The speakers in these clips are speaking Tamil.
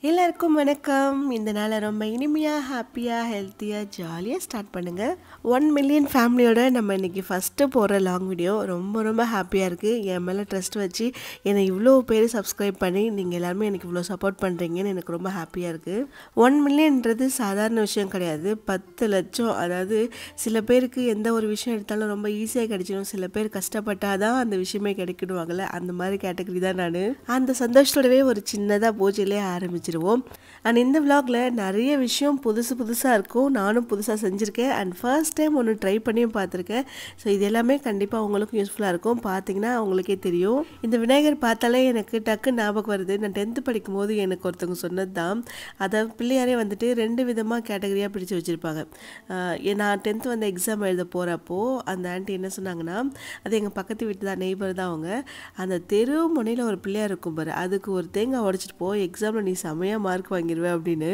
எல்லாருக்கும் வணக்கம். இந்த நாளை ரொம்ப இனிமையாக, ஹாப்பியாக, ஹெல்த்தியாக, ஜாலியாக ஸ்டார்ட் பண்ணுங்கள். 1 மில்லியன் ஃபேமிலியோட நம்ம இன்றைக்கி ஃபஸ்ட்டு போகிற லாங் வீடியோ ரொம்ப ரொம்ப ஹாப்பியாக இருக்குது. என் மேலே ட்ரஸ்ட் வச்சு என்னை இவ்வளோ பேர் சப்ஸ்கிரைப் பண்ணி நீங்கள் எல்லாருமே எனக்கு இவ்வளோ சப்போர்ட் பண்ணுறீங்கன்னு எனக்கு ரொம்ப ஹாப்பியாக இருக்குது. 1 மில்லியன்ன்றது சாதாரண விஷயம் கிடையாது. 10 லட்சம். அதாவது சில பேருக்கு எந்த ஒரு விஷயம் எடுத்தாலும் ரொம்ப ஈஸியாக கிடைச்சிடும். சில பேர் கஷ்டப்பட்டால் தான் அந்த விஷயமே கிடைக்கணுவாங்கள்ல, அந்த மாதிரி கேட்டகரி தான் நான். அந்த சந்தோஷத்தோடவே ஒரு சின்னதாக பூஜையிலே ஆரம்பிச்சிருவோம். அண்ட் இந்த விலாகில் நிறைய விஷயம் புதுசாக இருக்கும். நானும் புதுசாக செஞ்சுருக்கேன். அண்ட் ஃபர்ஸ்ட் டைம் ஒன்று ட்ரை பண்ணியும் பார்த்துருக்கேன். ஸோ இது எல்லாமே கண்டிப்பாக உங்களுக்கும் யூஸ்ஃபுல்லாக இருக்கும். பார்த்தீங்கன்னா உங்களுக்கே தெரியும். இந்த விநாயகர் பார்த்தாலே எனக்கு டக்கு ஞாபகம் வருது. நான் 10th படிக்கும் போது எனக்கு ஒருத்தவங்க சொன்னது தான். அதை பிள்ளையாரே வந்துட்டு 2 விதமாக கேட்டகரியாக பிரித்து வச்சுருப்பாங்க. நான் 10th வந்து எக்ஸாம் எழுத போகிறப்போ அந்த ஆண்டி என்ன சொன்னாங்கன்னா, அது எங்கள் பக்கத்து வீட்டு தான், நெய்பர் தான் அவங்க. அந்த தெரு முனையில் ஒரு பிள்ளையார் இருக்கும் பாரு, அதுக்கு ஒரு தேங்காய் உடச்சிட்டு போ, எக்ஸாமில் நீ செம்மையாக மார்க் வாங்கிடுவேன் அப்படின்னு.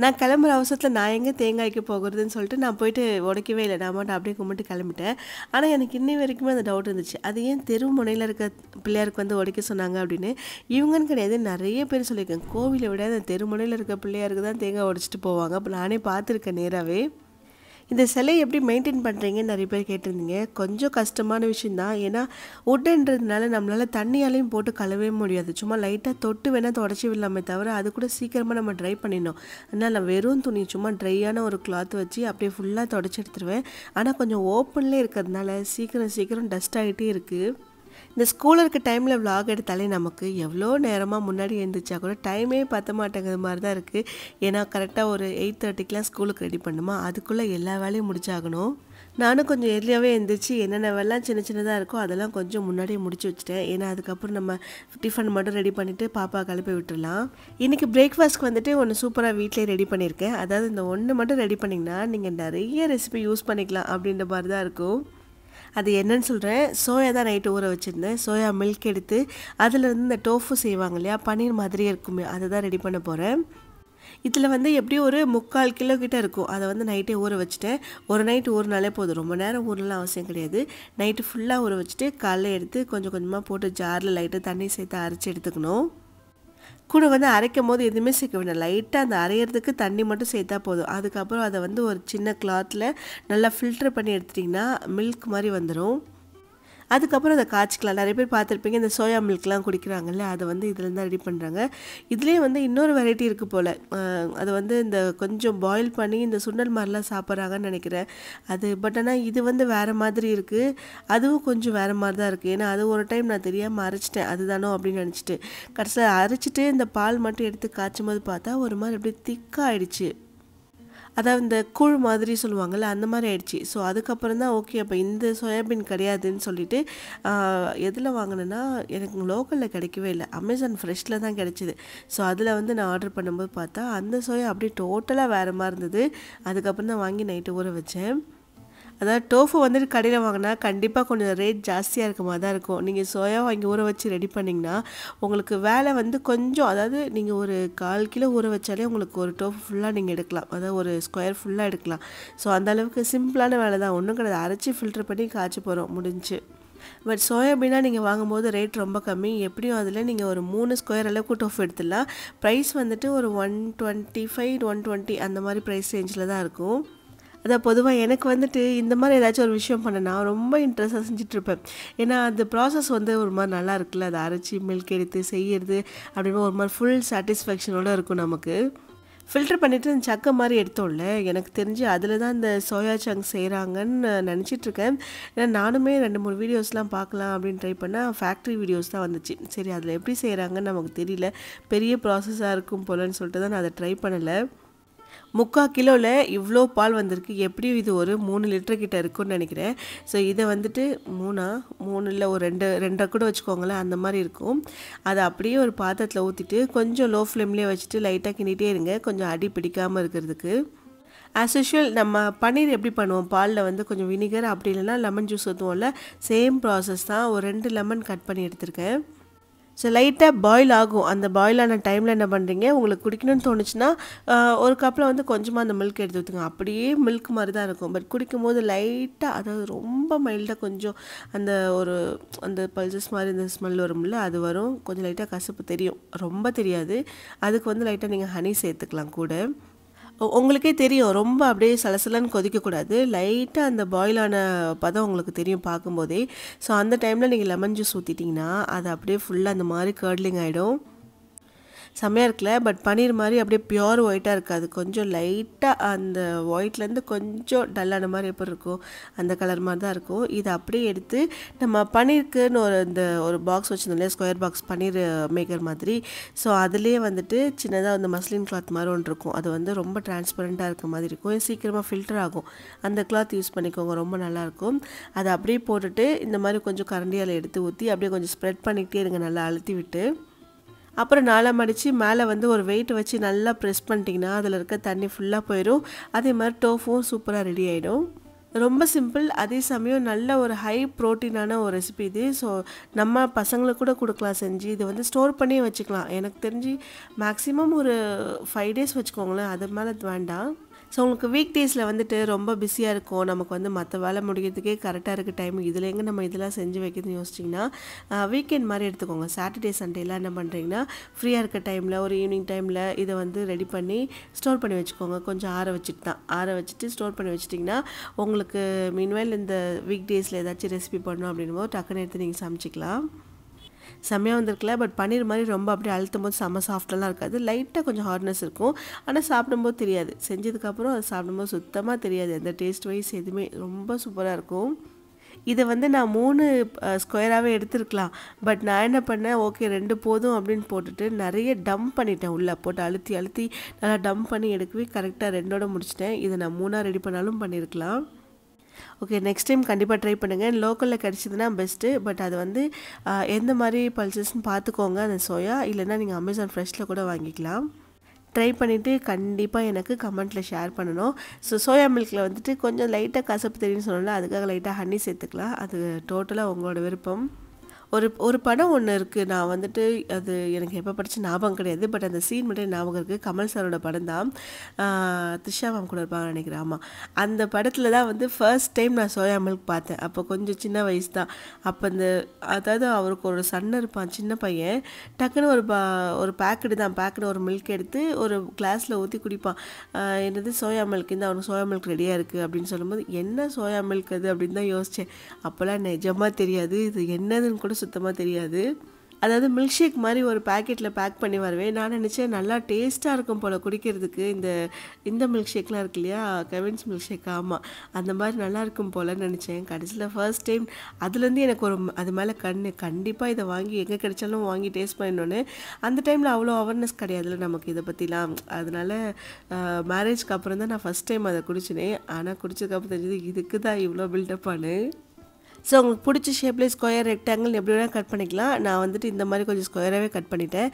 நான் கிளம்புற அவசரத்தில் நான் எங்கே தேங்காய்க்கு போகிறதுன்னு சொல்லிட்டு நான் போயிட்டு உடைக்கவே இல்லை. நான் மட்டும் அப்படியே கும்பிட்டு கிளம்பிட்டேன். ஆனால் எனக்கு இன்னி வரைக்குமே அந்த டவுட் இருந்துச்சு, அது ஏன் தெரு முனையில் இருக்க பிள்ளையாருக்கு வந்து உடைக்க சொன்னாங்க அப்படின்னு. இவங்கன்னு கிடையாது, நிறைய பேர் சொல்லியிருக்கேன். கோவிலை விட அந்த தெரு முனையில் இருக்க பிள்ளையாருக்கு தான் தேங்காய் உடைச்சிட்டு போவாங்க. அப்போ நானே பார்த்துருக்கேன் நேராகவே. இந்த சிலை எப்படி மெயின்டைன் பண்ணுறீங்கன்னு நிறைய பேர் கேட்டிருந்தீங்க. கொஞ்சம் கஷ்டமான விஷயந்தான். ஏன்னா உட்டுன்றதுனால நம்மளால் தண்ணியாலையும் போட்டு கழுவவே முடியாது. சும்மா லைட்டாக தொட்டு வேணால் தொடச்சி விடலாமே தவிர அது கூட சீக்கிரமாக நம்ம ட்ரை பண்ணிடணும். அதனால் நான் வெறும் துணி சும்மா ட்ரையான ஒரு கிளாத் வச்சு அப்படியே ஃபுல்லாக தொடச்சி எடுத்துருவேன். ஆனால் கொஞ்சம் ஓப்பன்லேயே இருக்கிறதுனால சீக்கிரம் டஸ்ட் ஆகிட்டே இருக்குது. இந்த ஸ்கூலில் இருக்க டைமில் விலாக் எடுத்தாலே நமக்கு எவ்வளோ நேரமாக முன்னாடி எழுந்திரிச்சா கூட டைமே பற்ற மாட்டேங்கிற மாதிரி தான் இருக்குது. ஏன்னா கரெக்டாக ஒரு 8:30க்கெலாம் ஸ்கூலுக்கு ரெடி பண்ணுமா, அதுக்குள்ளே எல்லா வேலையும் முடிச்சாகணும். நானும் கொஞ்சம் எர்லியாகவே எழுந்திரிச்சு என்னென்ன வேலைலாம் சின்னதாக இருக்கோ அதெல்லாம் கொஞ்சம் முன்னாடியே முடிச்சு வச்சுட்டேன். ஏன்னா அதுக்கப்புறம் நம்ம டிஃபன் மட்டும் ரெடி பண்ணிவிட்டு பாப்பா கிளப்பி விட்டுடலாம். இன்றைக்கி பிரேக்ஃபாஸ்ட்க்கு வந்துட்டு ஒன்று சூப்பராக வீட்டிலே ரெடி பண்ணியிருக்கேன். அதாவது இந்த ஒன்று மட்டும் ரெடி பண்ணிங்கன்னா நீங்கள் நிறைய ரெசிபி யூஸ் பண்ணிக்கலாம் அப்படின்ற மாதிரி தான் இருக்கும். அது என்னன்னு சொல்கிறேன். சோயா தான் நைட்டு ஊற வச்சுருந்தேன். சோயா மில்க் எடுத்து அதிலேருந்து இந்த டோஃபு செய்வாங்க இல்லையா, பன்னீர் மாதிரியே இருக்குமே, அதை தான் ரெடி பண்ண போகிறேன். இதில் வந்து எப்படியும் ஒரு 3/4 கிலோ கிட்டே இருக்கும். அதை வந்து நைட்டே ஊற வச்சுட்டேன். ஒரு நைட்டு ஊறினாலே போதும், ரொம்ப நேரம் ஊறலாம் அவசியம் கிடையாது. நைட்டு ஃபுல்லாக ஊற வச்சுட்டு காலைல எடுத்து கொஞ்சம் கொஞ்சமாக போட்டு ஜாரில் லைட்டாக தண்ணி சேர்த்து அரைச்சி எடுத்துக்கணும். கூட வந்து அரைக்கும் போது எதுவுமே சேர்க்க வேண்டாம். லைட்டாக அந்த அரைகிறதுக்கு தண்ணி மட்டும் சேர்த்தா போதும். அதுக்கப்புறம் அதை வந்து ஒரு சின்ன கிளாத்தில் நல்லா ஃபில்டர் பண்ணி எடுத்துட்டிங்கன்னா மில்க் மாதிரி வந்துடும். அதுக்கப்புறம் அதை காய்ச்சிக்கலாம். நிறைய பேர் பார்த்துருப்பீங்க, இந்த சோயா மில்க்லாம் குடிக்கிறாங்கல்ல, அதை வந்து இதில் தான் ரெடி பண்ணுறாங்க. இதுலேயே வந்து இன்னொரு வெரைட்டி இருக்குது போல். அது வந்து இந்த கொஞ்சம் பாயில் பண்ணி இந்த சுண்டல் மாதிரிலாம் சாப்பிட்றாங்கன்னு நினைக்கிறேன். அது பட் ஆனால் இது வந்து வேறு மாதிரி இருக்குது. அதுவும் கொஞ்சம் வேறு மாதிரி தான் இருக்குது. ஏன்னா அது ஒரு டைம் நான் தெரியாமல் அரைச்சிட்டேன், அதுதானோ அப்படின்னு நினச்சிட்டு கடைசியில் அரைச்சிட்டு இந்த பால் மட்டும் எடுத்து காய்ச்சும் போது பார்த்தா ஒரு மாதிரி அப்படியே திக்காக ஆயிடுச்சு. அதாவது இந்த கூழ் மாதிரி சொல்லுவாங்கள்ல, அந்த மாதிரி ஆயிடுச்சு. ஸோ அதுக்கப்புறம் தான் ஓகே, அப்போ இந்த சோயாபீன் கிடையாதுன்னு சொல்லிட்டு எதில் வாங்கினேன்னா, எனக்கு லோக்கலில் கிடைக்கவே இல்லை, அமேசான் ஃப்ரெஷ்ஷில் தான் கிடச்சிது. ஸோ அதில் வந்து நான் ஆர்டர் பண்ணும்போது பார்த்தா அந்த சோயா அப்படியே டோட்டலாக வேறு மாதிரி இருந்தது. அதுக்கப்புறம் தான் வாங்கி நைட்டு ஊற வச்சேன். அதாவது டோஃபு வந்துட்டு கடையில் வாங்கினா கண்டிப்பாக கொஞ்சம் ரேட் ஜாஸ்தியாக இருக்க மாதிரி தான் இருக்கும். நீங்கள் சோயா வாங்கி ஊற வச்சு ரெடி பண்ணிங்கன்னா உங்களுக்கு வேலை வந்து கொஞ்சம், அதாவது நீங்கள் ஒரு 1/4 கிலோ ஊற வச்சாலே உங்களுக்கு ஒரு டோஃபு ஃபுல்லாக நீங்கள் எடுக்கலாம். அதாவது ஒரு ஸ்கொயர் ஃபுல்லாக எடுக்கலாம். ஸோ அந்தளவுக்கு சிம்பிளான வேலை தான், ஒன்றும் கிடையாது. அரைச்சி ஃபில்டர் பண்ணி காய்ச்சி போகிறோம், முடிஞ்சு. பட் சோயாபீனாக நீங்கள் வாங்கும்போது ரேட் ரொம்ப கம்மி. எப்படியும் அதில் நீங்கள் ஒரு 3 ஸ்கொயர் அளவுக்கு டோஃபு எடுத்துடலாம். ப்ரைஸ் வந்துட்டு ஒரு 125 120 அந்த மாதிரி ப்ரைஸ் ரேஞ்சில் தான் இருக்கும். அதான் பொதுவாக எனக்கு வந்துட்டு இந்த மாதிரி ஏதாச்சும் ஒரு விஷயம் பண்ணேன்னா ரொம்ப இன்ட்ரெஸ்ட்டாக செஞ்சிட்ருப்பேன். ஏன்னா அந்த ப்ராசஸ் வந்து ஒரு மாதிரி நல்லா இருக்குல்ல, அதை அரைச்சி மில்க் எடுத்து செய்கிறது அப்படின்னு ஒரு மாதிரி ஃபுல் சாட்டிஸ்ஃபேக்ஷனோடு இருக்கும் நமக்கு. ஃபில்டர் பண்ணிவிட்டு அந்த சக்கை மாதிரி எடுத்தோம்ல, எனக்கு தெரிஞ்சு அதில் தான் இந்த சோயா சங்க் செய்கிறாங்கன்னு நினச்சிட்ருக்கேன். ஏன்னா நானுமே 2-3 வீடியோஸ்லாம் பார்க்கலாம் அப்படின்னு ட்ரை பண்ணால் ஃபேக்ட்ரி வீடியோஸ் தான் வந்துச்சு. சரி, அதில் எப்படி செய்கிறாங்கன்னு நமக்கு தெரியல, பெரிய ப்ராசஸாக இருக்கும் போலன்னு சொல்லிட்டு தான் நான் அதை ட்ரை பண்ணலை. 3/4 கிலோவில் இவ்வளோ பால் வந்திருக்கு. எப்படியும் இது ஒரு 3 லிட்டர் கிட்ட இருக்குன்னு நினைக்கிறேன். ஸோ இதை வந்துட்டு 3 இல்லை ஒரு 2 கூட வச்சுக்கோங்களேன், அந்த மாதிரி இருக்கும். அதை அப்படியே ஒரு பாத்திரத்தில் ஊற்றிட்டு கொஞ்சம் லோ ஃப்ளேம்லேயே வச்சுட்டு லைட்டாக கிண்டிகிட்டே இருங்க, கொஞ்சம் அடி பிடிக்காமல் இருக்கிறதுக்கு. ஆஸ் யூஷுவல் நம்ம பன்னீர் எப்படி பண்ணுவோம், பாலில் வந்து கொஞ்சம் வினிகர் அப்படி இல்லைன்னா லெமன் ஜூஸ் ஊற்றுவோம்ல, சேம் ப்ராசஸ் தான். ஒரு 2 லெமன் கட் பண்ணி எடுத்திருக்கேன். ஸோ லைட்டாக பாயில் ஆகும். அந்த பாயில் ஆன டைமில் என்ன பண்ணுறீங்க, உங்களுக்கு குடிக்கணும்னு தோணுச்சுன்னா, ஒரு கப்பில் வந்து கொஞ்சமாக அந்த மில்க் எடுத்து ஊற்றுங்க. அப்படியே மில்க் மாதிரி தான் இருக்கும். பட் குடிக்கும்போது லைட்டாக, அதாவது ரொம்ப மைல்டாக கொஞ்சம் அந்த ஒரு அந்த பல்சஸ் மாதிரி இந்த ஸ்மெல் வரும்ல, அது வரும். கொஞ்சம் லைட்டாக கசப்பு தெரியும், ரொம்ப தெரியாது. அதுக்கு வந்து லைட்டாக நீங்கள் ஹனி சேர்த்துக்கலாம் கூட. உங்களுக்கே தெரியும், ரொம்ப அப்படியே சலசலன்னு கொதிக்கக்கூடாது. லைட்டாக அந்த பாயில் ஆன பதம் உங்களுக்கு தெரியும் பார்க்கும்போதே. ஸோ அந்த டைமில் நீங்கள் லெமன் ஜூஸ் ஊற்றிட்டிங்கன்னா அது அப்படியே ஃபுல்லாக அந்த மாதிரி கர்ட்லிங் ஆகிடும். செம்மையாக இருக்குல்ல. பட் பன்னீர் மாதிரி அப்படியே பியோர் ஒயிட்டாக இருக்காது. கொஞ்சம் லைட்டாக அந்த ஒயிட்லேருந்து கொஞ்சம் டல்லான மாதிரி எப்படி இருக்கும், அந்த கலர் மாதிரி தான் இருக்கும். இதை அப்படியே எடுத்து நம்ம பன்னீருக்குன்னு ஒரு பாக்ஸ் வச்சுருந்தோம் இல்லையா, ஸ்கொயர் பாக்ஸ் பன்னீர் மேக்கர் மாதிரி. ஸோ அதுலேயே வந்துட்டு சின்னதாக அந்த மஸ்லின் கிளாத் மாதிரி ஒன்று இருக்கும். அது வந்து ரொம்ப டிரான்ஸ்பரண்ட்டாக இருக்க மாதிரி இருக்கும். சீக்கிரமாக ஃபில்டர் ஆகும். அந்த கிளாத் யூஸ் பண்ணிக்கோங்க, ரொம்ப நல்லாயிருக்கும். அதை அப்படியே போட்டுட்டு இந்த மாதிரி கொஞ்சம் கரண்டியால் எடுத்து ஊற்றி அப்படியே கொஞ்சம் ஸ்ப்ரெட் பண்ணிக்கிட்டே இருங்க, நல்லா அழுத்தி விட்டு. அப்புறம் நாளாக மடித்து மேலே வந்து ஒரு வெயிட் வச்சு நல்லா ப்ரெஸ் பண்ணிட்டிங்கன்னா அதில் இருக்க தண்ணி ஃபுல்லாக போயிடும். அதே மாதிரி டோஃபும் சூப்பராக ரெடி ஆகிடும். ரொம்ப சிம்பிள், அதே சமயம் நல்ல ஒரு ஹை ப்ரோட்டீனான ஒரு ரெசிபி இது. ஸோ நம்ம பசங்களுக்கு கூட கொடுக்கலாம் செஞ்சு. இது வந்து ஸ்டோர் பண்ணியே வச்சுக்கலாம். எனக்கு தெரிஞ்சு மேக்ஸிமம் ஒரு 5 days வச்சுக்கோங்களேன், அது மேலே வேண்டாம். ஸோ உங்களுக்கு வீக் டேஸில் வந்துட்டு ரொம்ப பிஸியாக இருக்கும், நமக்கு வந்து மற்ற வேலை முடிக்கிறதுக்கே கரெக்டாக இருக்க டைம், இதில் எங்கே நம்ம இதெல்லாம் செஞ்சு வைக்கிறதுன்னு யோசிச்சிங்கன்னா வீக்கெண்ட் மாதிரி எடுத்துக்கோங்க. சாட்டர்டே சண்டேலாம் என்ன பண்ணுறீங்கன்னா ஃப்ரீயாக இருக்க டைமில் ஒரு ஈவினிங் டைமில் இதை வந்து ரெடி பண்ணி ஸ்டோர் பண்ணி வச்சுக்கோங்க. கொஞ்சம் ஆற வச்சுட்டு ஸ்டோர் பண்ணி வச்சிட்டிங்கன்னா உங்களுக்கு மீன்வேல் இந்த வீக் டேஸில் ஏதாச்சும் ரெசிபி பண்ணணும் அப்படின்னும் போது டக்குன்னு எடுத்து நீங்கள் சமைச்சிக்கலாம். செம்மையாக வந்திருக்குல்ல. பட் பன்னீர் மாதிரி ரொம்ப அப்படியே அழுத்தும் போது செம்ம சாஃப்டெல்லாம் இருக்காது, லைட்டாக கொஞ்சம் ஹார்ட்னஸ் இருக்கும். ஆனால் சாப்பிடும்போது தெரியாது, செஞ்சதுக்கப்புறம் அது சாப்பிடும்போது சுத்தமாக தெரியாது. அந்த டேஸ்ட் வைஸ் எதுவுமே ரொம்ப சூப்பராக இருக்கும். இதை வந்து நான் 3 ஸ்கொயராகவே எடுத்துருக்கலாம். பட் நான் என்ன பண்ணேன், ஓகே 2 போதும் அப்படின்னு போட்டுட்டு நிறைய டம்ப் பண்ணிட்டேன். உள்ளே போட்டு அழுத்தி அழுத்தி நல்லா டம்ப் பண்ணி எடுக்கவே கரெக்டாக 2ஓட முடிச்சிட்டேன். இதை நான் 3ஆக ரெடி பண்ணாலும் பண்ணியிருக்கலாம். ஓகே, நெக்ஸ்ட் டைம் கண்டிப்பாக ட்ரை பண்ணுங்கள். லோக்கலில் கிடச்சிதுன்னா பெஸ்ட்டு. பட் அது வந்து எந்த மாதிரி பல்சஸ்ன்னு பார்த்துக்கோங்க. அந்த சோயா இல்லைன்னா நீங்கள் அமேசான் ஃப்ரெஷ்ஷில் கூட வாங்கிக்கலாம். ட்ரை பண்ணிவிட்டு கண்டிப்பாக எனக்கு கமெண்ட்டில் ஷேர் பண்ணணும். ஸோ சோயா மில்கில் வந்துட்டு கொஞ்சம் லைட்டாக கசப்பு தெரியும்னு சொன்னோம்ல, அதுக்காக லைட்டாக ஹனி சேர்த்துக்கலாம். அது டோட்டலாக உங்களோட விருப்பம். ஒரு படம் ஒன்று இருக்குது, நான் வந்துட்டு அது எனக்கு எப்போ படித்த ஞாபகம் கிடையாது. பட் அந்த சீன் மட்டும் ஞாபகம் இருக்குது. கமல் சாரோட படம் தான். த்ரிஷா மேம் கூட இருப்பாங்க நினைக்கிறேன். ஆமாம், அந்த படத்தில் தான் வந்து ஃபர்ஸ்ட் டைம் நான் சோயா மில்க் பார்த்தேன். அப்போ கொஞ்சம் சின்ன வயசு தான். அப்போ அதாவது அவருக்கு ஒரு சன் இருப்பான், சின்ன பையன். டக்குன்னு ஒரு பேக்கடு ஒரு மில்க் எடுத்து ஒரு கிளாஸில் ஊற்றி குடிப்பான். என்னது சோயா மில்க், இந்த அவனுக்கு சோயா மில்க் ரெடியாக இருக்குது அப்படின்னு சொல்லும்போது, என்ன சோயா மில்க் அது அப்படின்னு தான் யோசித்தேன். அப்போல்லாம் நிஜமாக தெரியாது, இது என்னதுன்னு கூட சுத்தமாக தெரியாது. அதாவது மில்க் ஷேக் மாதிரி ஒரு பேக்கெட்டில் பேக் பண்ணி வருவேன். நான் நினச்சேன் நல்லா டேஸ்ட்டாக இருக்கும் போல் குடிக்கிறதுக்கு. இந்த மில்க் ஷேக்லாம் இருக்கு இல்லையா, கெவின்ஸ் மில்க் ஷேக், ஆமாம் அந்த மாதிரி நல்லா இருக்கும் போலன்னு நினச்சேன். கடைசியில் ஃபர்ஸ்ட் டைம் அதுலேருந்து எனக்கு அது மேலே கண்டிப்பாக இதை வாங்கி எங்கே கிடைச்சாலும் வாங்கி டேஸ்ட் பண்ணிடணுன்னு. அந்த டைமில் அவ்வளோ அவேர்னஸ் கிடையாதுல்ல நமக்கு இதை பற்றிலாம். அதனால் மேரேஜ்க்கு அப்புறம் தான் நான் ஃபஸ்ட் டைம் அதை குடிச்சினேன். ஆனால் குடிச்சதுக்கப்புறம் தெரிஞ்சது இதுக்கு தான் இவ்வளோ பில்டப்பானு. ஸோ உங்களுக்கு பிடிச்ச ஷேப்லேயே ஸ்கொயர், ரெக்டாங்கிள் எப்படி வேணால் கட் பண்ணிக்கலாம். நான் வந்துட்டு இந்த மாதிரி கொஞ்சம் ஸ்கொயராகவே கட் பண்ணிட்டேன்.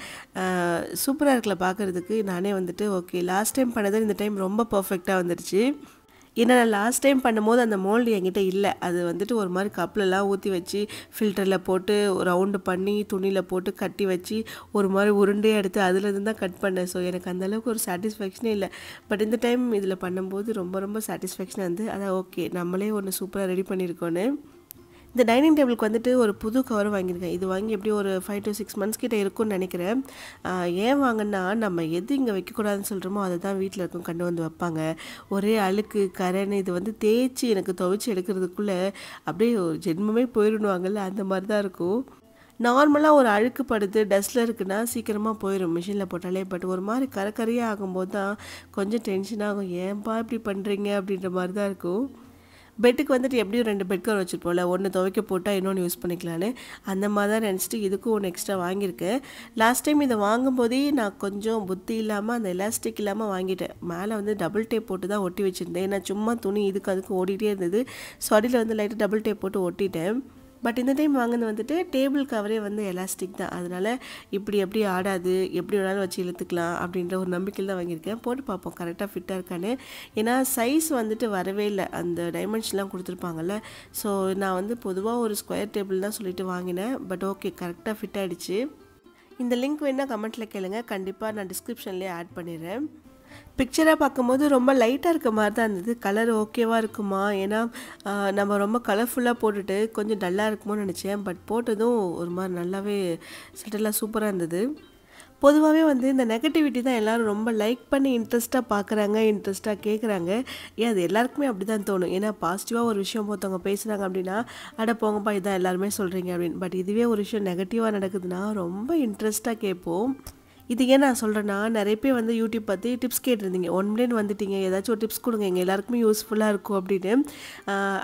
சூப்பராக இருக்குல்ல பார்க்குறதுக்கு. நானே வந்துட்டு ஓகே, லாஸ்ட் டைம் பண்ணது இந்த டைம் ரொம்ப பர்ஃபெக்டாக வந்துடுச்சு. ஏன்னா நான் லாஸ்ட் டைம் பண்ணும்போது அந்த மோல்டு என்கிட்ட இல்லை. அது வந்துட்டு ஒரு மாதிரி கப்லலாம் ஊற்றி வச்சு ஃபில்டரில் போட்டு ரவுண்டு பண்ணி துணியில் போட்டு கட்டி வச்சு ஒரு மாதிரி உருண்டையாக எடுத்து அதுலேருந்து தான் கட் பண்ணேன். ஸோ எனக்கு அந்தளவுக்கு ஒரு சாட்டிஸ்ஃபேக்ஷனே இல்லை. பட் இந்த டைம் இதில் பண்ணும்போது ரொம்ப ரொம்ப சாட்டிஸ்ஃபேக்ஷனாக இருந்து, அதான் ஓகே நம்மளே ஒன்று சூப்பராக ரெடி பண்ணியிருக்கோன்னு. இந்த டைனிங் டேபிளுக்கு வந்துட்டு ஒரு புது கவர் வாங்கியிருக்கேன். இது வாங்கி எப்படி ஒரு 5 to 6 months கிட்டே இருக்கும்னு நினைக்கிறேன். ஏன் வாங்கினா, நம்ம எது இங்கே வைக்கக்கூடாதுன்னு சொல்கிறோமோ அதை தான் வீட்டில் இருக்கும் கொண்டு வந்து வைப்பாங்க. ஒரே அழுக்கு கரைன்னு இது வந்து தேய்ச்சி எனக்கு துவைச்சி எடுக்கிறதுக்குள்ளே அப்படியே ஒரு ஜென்மமே போயிடணுவாங்கல்ல, அந்த மாதிரி தான் இருக்கும். நார்மலாக ஒரு அழுக்கு படுது டஸ்ட்டில் இருக்குன்னா சீக்கிரமாக போயிடும் மிஷினில் போட்டாலே. பட் ஒரு மாதிரி கரையாக ஆகும்போது தான் கொஞ்சம் டென்ஷன் ஆகும். ஏன்பா இப்படி பண்ணுறீங்க அப்படின்ற மாதிரி தான் இருக்கும். பெட்டுக்கு வந்துட்டு எப்படியும் 2 பெட் கவர் வச்சுருப்போம்ல, ஒன்று துவைக்க போட்டால் இன்னொன்று யூஸ் பண்ணிக்கலான்னு. அந்த மாதிரி தான் நினச்சிட்டு இதுக்கும் ஒன்று எக்ஸ்ட்ரா வாங்கியிருக்கேன். லாஸ்ட் டைம் இதை வாங்கும்போதே நான் கொஞ்சம் புத்தி இல்லாமல் அந்த எலாஸ்டிக் இல்லாமல் வாங்கிட்டேன். மேலே வந்து டபுள் டேப் போட்டு தான் ஒட்டி வச்சுருந்தேன். நான் சும்மா துணி இதுக்கு அதுக்கு ஓடிட்டே இருந்தது. ஸோ அடியில் வந்து லைட்டாக டபுள் டேப் போட்டு ஒட்டிட்டேன். பட் இந்த டைம் வாங்கினது வந்துட்டு டேபிள் கவரே வந்து எலாஸ்டிக் தான். அதனால் இப்படி எப்படி ஆடாது, எப்படி வேணாலும் வச்சு இழுத்துக்கலாம் அப்படின்ற ஒரு நம்பிக்கையில் தான் வாங்கியிருக்கேன். போட்டு பார்ப்போம் கரெக்டாக ஃபிட்டாக இருக்கான்னு. ஏன்னா சைஸ் வந்துட்டு வரவே இல்லை, அந்த டைமென்ஷன்லாம் கொடுத்துருப்பாங்கல்ல. ஸோ நான் வந்து பொதுவாக ஒரு ஸ்கொயர் டேபிள் தான் சொல்லிட்டு வாங்கினேன். பட் ஓகே, கரெக்டாக ஃபிட் ஆகிடுச்சு. இந்த லிங்க் வேணா கமெண்ட்டில் கேளுங்க, கண்டிப்பாக நான் டிஸ்கிரிப்ஷன்லேயே ஆட் பண்ணிடுறேன். பிக்சராக பார்க்கும்போது ரொம்ப லைட்டாக இருக்க மாதிரி தான் இருந்தது. கலர் ஓகேவாக இருக்குமா, ஏன்னா நம்ம ரொம்ப கலர்ஃபுல்லாக போட்டுட்டு கொஞ்சம் டல்லாக இருக்குமோன்னு நினச்சேன். பட் போட்டதும் ஒரு மாதிரி நல்லாவே செட்டலாக சூப்பராக இருந்தது. பொதுவாகவே வந்து இந்த நெகட்டிவிட்டி தான் எல்லோரும் ரொம்ப லைக் பண்ணி இன்ட்ரெஸ்ட்டாக பார்க்குறாங்க, இன்ட்ரெஸ்ட்டாக கேட்குறாங்க. ஏன் அது எல்லாருக்குமே அப்படி தான் தோணும். ஏன்னா பாசிட்டிவாக ஒரு விஷயம் ஒருத்தவங்க பேசுகிறாங்க அப்படின்னா, அட போங்கப்பா இதான் எல்லாருமே சொல்கிறீங்க அப்படின்னு. பட் இதுவே ஒரு விஷயம் நெகட்டிவாக நடக்குதுன்னா ரொம்ப இன்ட்ரெஸ்ட்டாக கேட்போம். இது ஏன் நான் சொல்கிறேன்னா, நிறைய பேர் வந்து யூடியூப் பற்றி டிப்ஸ் கேட்டிருந்தீங்க. 1 மில்லியன் வந்துட்டீங்க, ஏதாச்சும் ஒரு டிப்ஸ் கொடுங்க, எங்கள் எல்லாருக்குமே யூஸ்ஃபுல்லாக இருக்கும் அப்படின்னு.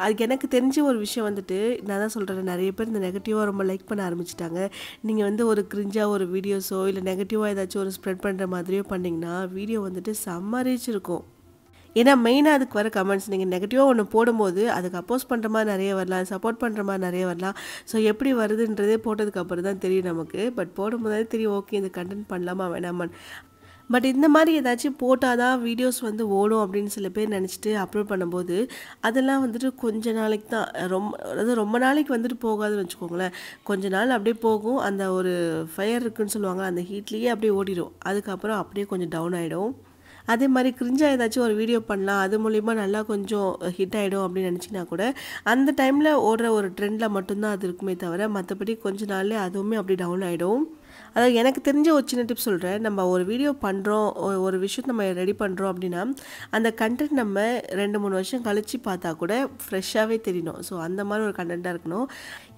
அதுக்கு எனக்கு தெரிஞ்ச ஒரு விஷயம் வந்துட்டு நான் தான் சொல்கிறேன், நிறைய பேர் இந்த நெகட்டிவாக ரொம்ப லைக் பண்ண ஆரம்பிச்சிட்டாங்க. நீங்கள் வந்து ஒரு கிரிஞ்சாக ஒரு வீடியோஸோ இல்லை நெகட்டிவாக ஏதாச்சும் ஒரு ஸ்ப்ரெட் பண்ணுற மாதிரியோ பண்ணிங்கன்னா வீடியோ வந்துட்டு செம்ம ரீச் இருக்கும். ஏன்னா மெயினாக அதுக்கு வர கமெண்ட்ஸ் நீங்கள் நெகட்டிவாக ஒன்று போடும்போது அதுக்கு அப்போஸ் பண்ணுற மாதிரி நிறைய வரலாம், சப்போர்ட் பண்ணுற மாதிரி நிறைய வரலாம். ஸோ எப்படி வருதுன்றதே போட்டதுக்கப்புறம் தான் தெரியும் நமக்கு. பட் போடும்போதே தெரியும், ஓகே இந்த கண்டென்ட் பண்ணலாமா வேணாமான்னு. பட் இந்த மாதிரி ஏதாச்சும் போட்டால் தான் வீடியோஸ் வந்து ஓடும் அப்படின்னு சில பேர் நினச்சிட்டு அப்லோட் பண்ணும்போது அதெல்லாம் வந்துட்டு கொஞ்ச நாளைக்கு தான், அதாவது ரொம்ப நாளைக்கு வந்துட்டு போகாதுன்னு வச்சுக்கோங்களேன். கொஞ்ச நாள் அப்படியே போகும், அந்த ஒரு ஃபயர் இருக்குன்னு சொல்லுவாங்க, அந்த ஹீட்லேயே அப்படியே ஓடிடும். அதுக்கப்புறம் அப்படியே கொஞ்சம் டவுன் ஆகிடும். அதே மாதிரி கிரிஞ்சாக ஏதாச்சும் ஒரு வீடியோ பண்ணலாம், அது மூலிமா நல்லா கொஞ்சம் ஹிட் ஆகிடும் அப்படின்னு நினச்சிங்கன்னா கூட அந்த டைமில் ஓடுற ஒரு ட்ரெண்டில் மட்டும்தான் அது இருக்குமே தவிர, மற்றபடி கொஞ்ச நாள்லேயே அதுவுமே அப்படி டவுன் ஆகிடும். அதாவது எனக்கு தெரிஞ்ச ஒரு சின்ன டிப் சொல்கிறேன். நம்ம ஒரு வீடியோ பண்ணுறோம், ஒரு விஷயத்தை நம்ம ரெடி பண்ணுறோம் அப்படின்னா அந்த கண்டென்ட் நம்ம 2-3 வருஷம் கழித்து பார்த்தா கூட ஃப்ரெஷ்ஷாகவே தெரியணும். ஸோ அந்த மாதிரி ஒரு கண்டென்ட்டாக இருக்கணும்.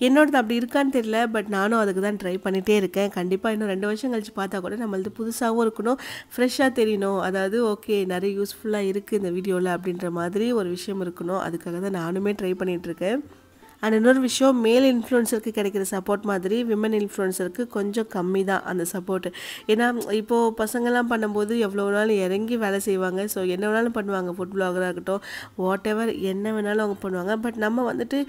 என்னோடது அப்படி இருக்கான்னு தெரியல, பட் நானும் அதுக்கு தான் ட்ரை பண்ணிகிட்டே இருக்கேன். கண்டிப்பாக இன்னும் 2 வருஷம் கழித்து பார்த்தா கூட நம்மளது புதுசாகவும் இருக்கணும், ஃப்ரெஷ்ஷாக தெரியணும். அதாவது ஓகே நிறைய யூஸ்ஃபுல்லாக இருக்குது இந்த வீடியோவில் அப்படின்ற மாதிரி ஒரு விஷயம் இருக்கணும். அதுக்காக தான் நானுமே ட்ரை பண்ணிகிட்ருக்கேன். அண்ட் இன்னொரு விஷயம், மேல் இன்ஃப்ளூயன்சருக்கு கிடைக்கிற சப்போர்ட் மாதிரி விமன் இன்ஃப்ளூயன்சருக்கு கொஞ்சம் கம்மி தான் அந்த சப்போர்ட்டு. ஏன்னா இப்போது பசங்கள்லாம் பண்ணும்போது எவ்வளோ நாளும் இறங்கி வேலை செய்வாங்க. ஸோ என்ன வேணாலும் பண்ணுவாங்க, ஃபுட் பிளாகராக இருக்கட்டும், வாட் எவர் என்ன வேணாலும் அவங்க பண்ணுவாங்க. பட் நம்ம வந்துட்டு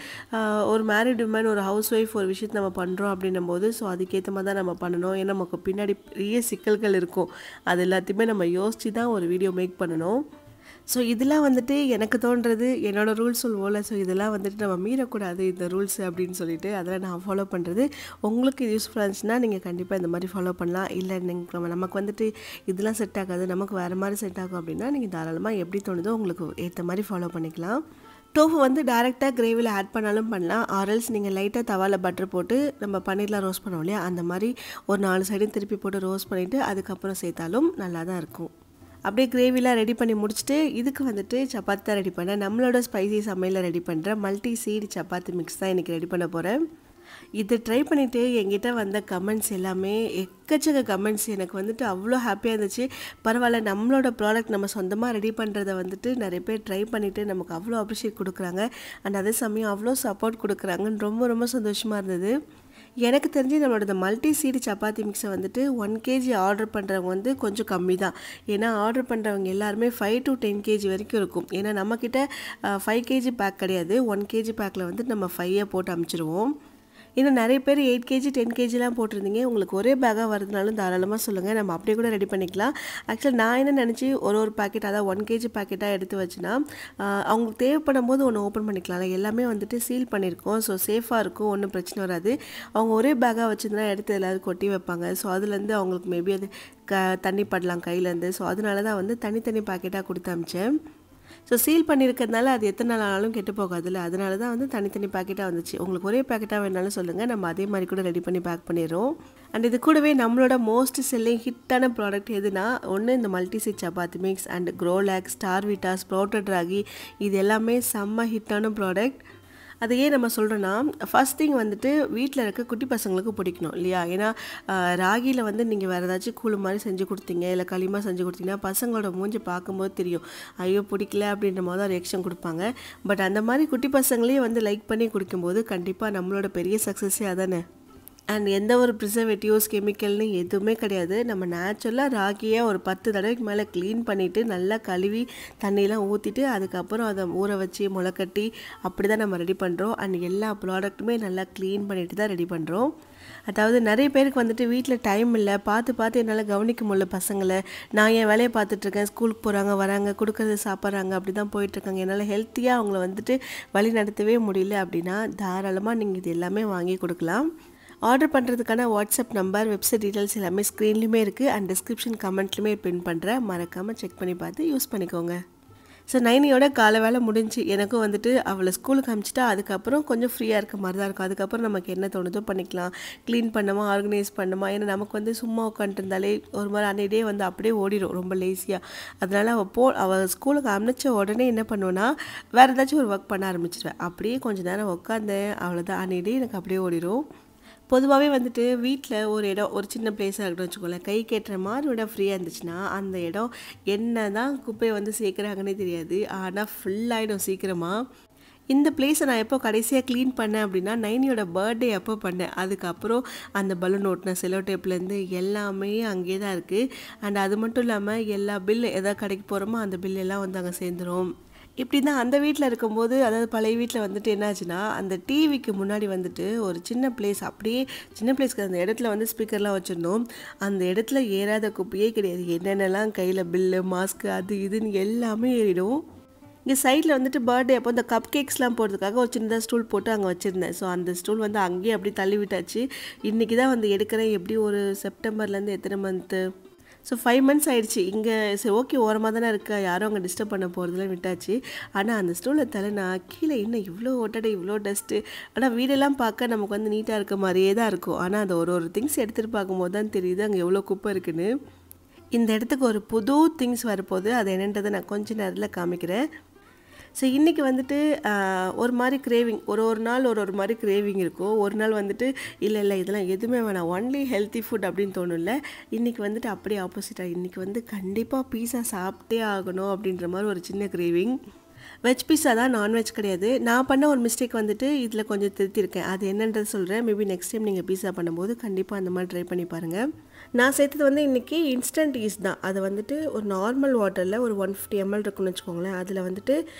ஒரு மேரிட் விமன், ஒரு ஹவுஸ் ஒய்ஃப் ஒரு விஷயத்தை நம்ம பண்ணுறோம் அப்படின்னும் போது ஸோ அதுக்கேற்ற மாதிரி தான் நம்ம பண்ணணும். ஏன்னா நமக்கு பின்னாடி பெரிய சிக்கல்கள் இருக்கும், அது எல்லாத்தையுமே நம்ம யோசித்து தான் ஒரு வீடியோ மேக் பண்ணணும். ஸோ இதெல்லாம் வந்துட்டு எனக்கு தோன்றது, என்னோடய ரூல்ஸ் சொல்லுவோம்ல, ஸோ இதெல்லாம் வந்துட்டு நம்ம மீறக்கூடாது இந்த ரூல்ஸ் அப்படின்னு சொல்லிட்டு அதெல்லாம் நான் ஃபாலோ பண்ணுறது. உங்களுக்கு இது யூஸ்ஃபுல்லாக இருந்துச்சுன்னா நீங்கள் கண்டிப்பாக இந்த மாதிரி ஃபாலோ பண்ணலாம். இல்லை நமக்கு வந்துட்டு இதெல்லாம் செட் ஆகாது, நமக்கு வேறு மாதிரி செட் ஆகும் அப்படின்னா நீங்கள் தாராளமாக எப்படி தோணுதோ உங்களுக்கு ஏற்ற மாதிரி ஃபாலோ பண்ணிக்கலாம். டோஃபு வந்து டேரெக்டாக கிரேவியில் ஆட் பண்ணாலும் பண்ணலாம், ஆர்எல்ஸ் நீங்கள் லைட்டாக தவாவில் பட்டர் போட்டு நம்ம பன்னீர்லாம் ரோஸ்ட் பண்ணுவோம் இல்லையா, அந்த மாதிரி ஒரு 4 சைடும் திருப்பி போட்டு ரோஸ்ட் பண்ணிவிட்டு அதுக்கப்புறம் சேர்த்தாலும் நல்லா தான் இருக்கும். அப்படியே கிரேவிலாம் ரெடி பண்ணி முடிச்சுட்டு இதுக்கு வந்துட்டு சப்பாத்தி தான் ரெடி பண்ணேன். நம்மளோட ஸ்பைசி சமையலில் ரெடி பண்ணுற மல்டி சீட் சப்பாத்தி மிக்ஸ் தான் இன்றைக்கி ரெடி பண்ண போகிறேன். இது ட்ரை பண்ணிவிட்டு என்கிட்ட வந்த கமெண்ட்ஸ் எல்லாமே எக்கச்சக்க கமெண்ட்ஸ். எனக்கு வந்துட்டு அவ்வளோ ஹாப்பியாக இருந்துச்சு. பரவாயில்ல, நம்மளோட ப்ராடக்ட் நம்ம சொந்தமாக ரெடி பண்ணுறதை வந்துட்டு நிறைய பேர் ட்ரை பண்ணிவிட்டு நமக்கு அவ்வளோ அப்ரிஷியேட் கொடுக்குறாங்க. அண்ட் அதே சமயம் அவ்வளோ சப்போர்ட் கொடுக்குறாங்கன்னு ரொம்ப ரொம்ப சந்தோஷமாக இருந்தது. எனக்கு தெரிஞ்சு நம்மளோட இந்த மல்டி சீடு சப்பாத்தி மிக்ஸை வந்துட்டு 1 kg ஆர்டர் பண்ணுறவங்க வந்து கொஞ்சம் கம்மி தான். ஏன்னா ஆர்டர் பண்ணுறவங்க எல்லாருமே 5 to 10 kg வரைக்கும் இருக்கும். ஏன்னா நம்மக்கிட்ட 5 kg பேக் கிடையாது, 1 kg பேக்கில் வந்து நம்ம 5 போட்டு அனுப்பிச்சிடுவோம். இன்னும் நிறைய பேர் 8 kg 10 kgலாம் போட்டிருந்தீங்க. உங்களுக்கு ஒரே பேக்காக வரதுனாலும் தாராளமாக சொல்லுங்கள், நம்ம அப்படியே கூட ரெடி பண்ணிக்கலாம். ஆக்சுவலாக நான் என்ன நினச்சி ஒரு பேக்கெட், அதாவது 1 kg பேக்கெட்டாக எடுத்து வச்சுன்னா அவங்களுக்கு தேவைப்படும் போது ஒன்று ஓப்பன் பண்ணிக்கலாம். எல்லாமே வந்துட்டு சீல் பண்ணியிருக்கோம், ஸோ சேஃபாக இருக்கும், ஒன்றும் பிரச்சனை வராது. அவங்க ஒரே பேக்காக வச்சுருந்தா எடுத்து எல்லோரும் கொட்டி வைப்பாங்க. ஸோ அதுலேருந்து அவங்களுக்கு மேபி அது தண்ணி படலாம் கையிலேருந்து. ஸோ அதனால தான் வந்து தனித்தனி பேக்கெட்டாக கொடுத்து அனுப்பிச்சேன். ஸோ சீல் பண்ணியிருக்கிறதுனால அது எத்தனை நாள் ஆனாலும் கெட்டு போகாதுல்ல, அதனால தான் வந்து தனித்தனி பேக்கெட்டாக வந்துச்சு. உங்களுக்கு ஒரே பேக்கெட்டாக வேணாலும் சொல்லுங்கள், நம்ம அதே மாதிரி கூட ரெடி பண்ணி பேக் பண்ணிடுறோம். அண்ட் இது கூடவே நம்மளோட மோஸ்ட் செல்லிங் ஹிட்டான ப்ராடக்ட் எதுனா, ஒன்று இந்த multi seed chapati mix and க்ரோலாக், ஸ்டார்விட்டா, ஸ்ப்ரவுட்டட் ராகி, இது எல்லாமே செம்ம ஹிட்டான ப்ராடக்ட். அது ஏன் நம்ம சொல்கிறோன்னா, ஃபஸ்ட் திங் வந்துட்டு வீட்டில் இருக்க குட்டி பசங்களுக்கு பிடிக்கணும் இல்லையா. ஏன்னா ராகியில் வந்து நீங்கள் வேறு ஏதாச்சும் கூழ் மாதிரி செஞ்சு கொடுத்தீங்க, இல்லை களிமா செஞ்சு கொடுத்தீங்கன்னா பசங்களோட மூஞ்சி பார்க்கும்போது தெரியும், ஐயோ பிடிக்கல அப்படின்ற மாதிரி தான் ரியாக்ஷன் கொடுப்பாங்க. பட் அந்த மாதிரி குட்டி பசங்களே வந்து லைக் பண்ணி குடிக்கும்போது கண்டிப்பாக நம்மளோட பெரிய சக்ஸஸே அதானே. அண்ட் எந்த ஒரு ப்ரிசர்வேட்டிவ்ஸ் கெமிக்கல்னு எதுவுமே கிடையாது. நம்ம நேச்சுரலாக ராகியை ஒரு 10 தடவைக்கு மேலே க்ளீன் பண்ணிவிட்டு நல்லா கழுவி தண்ணியெலாம் ஊற்றிட்டு அதுக்கப்புறம் அதை ஊற வச்சு முளைக்கட்டி அப்படி தான் நம்ம ரெடி பண்ணுறோம். அண்ட் எல்லா ப்ராடக்ட்டுமே நல்லா க்ளீன் பண்ணிவிட்டு தான் ரெடி பண்ணுறோம். அதாவது நிறைய பேருக்கு வந்துட்டு வீட்டில் டைம் இல்லை, பார்த்து என்னால் கவனிக்க முடியல பசங்களை, நான் என் வேலையை பார்த்துட்ருக்கேன், ஸ்கூலுக்கு போகிறாங்க வராங்க, கொடுக்குறது சாப்பிட்றாங்க, அப்படி தான் போயிட்டுருக்காங்க, என்னால் ஹெல்த்தியாக அவங்கள வந்துட்டு வழி நடத்தவே முடியல அப்படின்னா தாராளமாக நீங்கள் இது எல்லாமே வாங்கி கொடுக்கலாம். ஆர்டர் பண்ணுறதுக்கான வாட்ஸ்அப் நம்பர், வெப்சைட் டீட்டெயில்ஸ் எல்லாமே ஸ்க்ரீன்லேயுமே இருக்குது அண்ட் டிஸ்கிரிப்ஷன் கமெண்ட்லையுமே பின் பண்ணுறேன். மறக்காமல் செக் பண்ணி பார்த்து யூஸ் பண்ணிக்கோங்க. ஸோ நைனியோட காலை வேலை முடிஞ்சு எனக்கும் வந்துட்டு அவளை ஸ்கூலுக்கு அனுப்பிச்சிட்டா அதுக்கப்புறம் கொஞ்சம் ஃப்ரீயாக இருக்க மாதிரி தான் இருக்கும். அதுக்கப்புறம் நமக்கு என்ன தோணுதோ பண்ணிக்கலாம். க்ளீன் பண்ணணுமா, ஆர்கனைஸ் பண்ணணுமா, ஏன்னா நமக்கு வந்து சும்மா உட்காந்துட்டு இருந்தாலே ஒரு மாதிரி அன்றைய டே வந்து அப்படியே ஓடிடும் ரொம்ப லேசியாக. அதனால் அவள் ஸ்கூலுக்கு அனுப்பிச்ச உடனே என்ன பண்ணுவேன்னா வேறு ஏதாச்சும் ஒரு ஒர்க் பண்ண ஆரம்பிச்சிடுவேன். அப்படியே கொஞ்சம் நேரம் உட்காந்தேன், அவ்வளோதான், அன்றைய டே எனக்கு அப்படியே ஓடிடும். பொதுவாகவே வந்துட்டு வீட்டில் ஒரு இடம் ஒரு சின்ன பிளேஸாக இருக்கட்டும் வச்சுக்கோங்களேன், கை கேட்டுற மாதிரி இடம் ஃப்ரீயாக இருந்துச்சுன்னா அந்த இடம் என்ன தான் குப்பையை வந்து சேர்க்குறாங்கன்னே தெரியாது, ஆனால் ஃபுல்லாகிடும் சீக்கிரமாக. இந்த பிளேஸை நான் எப்போ கடைசியாக க்ளீன் பண்ணேன் அப்படின்னா நைனியோட பர்த்டே எப்போ பண்ணேன். அதுக்கப்புறம் அந்த பலூன் ஓட்டின செலோ டேப்லேருந்து எல்லாமே அங்கேயே தான் இருக்குது. அண்ட் அது மட்டும் இல்லாமல் எல்லா பில்லு எதாவது கடைக்கு போகிறோமோ அந்த பில் எல்லாம் வந்து அங்கே சேர்ந்துடும். இப்படி தான் அந்த வீட்டில் இருக்கும்போது, அதாவது பழைய வீட்டில் வந்துட்டு என்னாச்சுன்னா அந்த டிவிக்கு முன்னாடி வந்துட்டு ஒரு சின்ன பிளேஸ், அப்படியே சின்ன பிளேஸ்க்கு அந்த இடத்துல வந்து ஸ்பீக்கர்லாம் வச்சுருந்தோம். அந்த இடத்துல ஏறாத குப்பையே கிடையாது. என்னென்னலாம் கையில் பில்லு, மாஸ்க்கு, அது இதுன்னு எல்லாமே ஏறிடும். இங்கே சைடில் வந்துட்டு பர்த்டே அப்போ இந்த கப் கேக்ஸ்லாம் போடுறதுக்காக ஒரு சின்னதாக ஸ்டூல் போட்டு அங்கே வச்சுருந்தேன். ஸோ அந்த ஸ்டூல் வந்து அங்கேயே அப்படி தள்ளி விட்டாச்சு. இன்றைக்கி தான் வந்து எடுக்கிறேன். எப்படி ஒரு செப்டம்பர்லேருந்து எத்தனை மந்த்து, ஸோ 5 மந்த்ஸ் ஆகிடுச்சு. இங்கே சரி ஓகே ஓரமாக தானே இருக்கா, யாரும் அங்கே டிஸ்டர்ப் பண்ண போகிறதுலாம் விட்டாச்சு. ஆனால் அந்த ஸ்டூலில் தலைனா கீழே இன்னும் இவ்வளோ ஒட்டடை, இவ்வளோ டஸ்ட்டு. ஆனால் வீடெல்லாம் பார்க்க நமக்கு வந்து நீட்டாக இருக்க மாதிரியே தான் இருக்கும். ஆனால் அது ஒரு திங்ஸ் எடுத்துகிட்டு பார்க்கும்போது தான் தெரியுது அங்கே எவ்வளோ குப்பை இருக்குன்னு. இந்த இடத்துக்கு ஒரு புது திங்ஸ் வரப்போகுது, அது என்னன்றதை நான் கொஞ்சம் நேரத்தில் காமிக்கிறேன். ஸோ இன்றைக்கி வந்துட்டு ஒரு மாதிரி கிரேவிங், ஒரு நாள் ஒரு மாதிரி கிரேவிங் இருக்கும். ஒரு நாள் வந்துட்டு இல்லை இதெல்லாம் எதுவுமே வேணாம், ஒன்லி ஹெல்த்தி ஃபுட் அப்படின்னு தோணும்ல. இன்றைக்கி வந்துட்டு அப்படியே ஆப்போசிட்டாக இன்றைக்கி வந்து கண்டிப்பாக பீஸா சாப்பிட்டே ஆகணும் அப்படின்ற மாதிரி ஒரு சின்ன கிரேவிங். வெஜ் பீஸா தான், நான்வெஜ் கிடையாது. நான் பண்ண ஒரு மிஸ்டேக் வந்துட்டு இதில் கொஞ்சம் திருத்திருக்கேன். அது என்னன்றது சொல்கிறேன். மேபி நெக்ஸ்ட் டைம் நீங்கள் பீஸா பண்ணும்போது கண்டிப்பாக அந்த மாதிரி ட்ரை பண்ணி பாருங்கள். நான் சேர்த்தது வந்து இன்றைக்கி இன்ஸ்டன்ட் ஈஸ் தான். அது வந்துட்டு ஒரு நார்மல் வாட்டரில் ஒரு 150 ml இருக்குன்னு வச்சுக்கோங்களேன். அதில் வந்துட்டு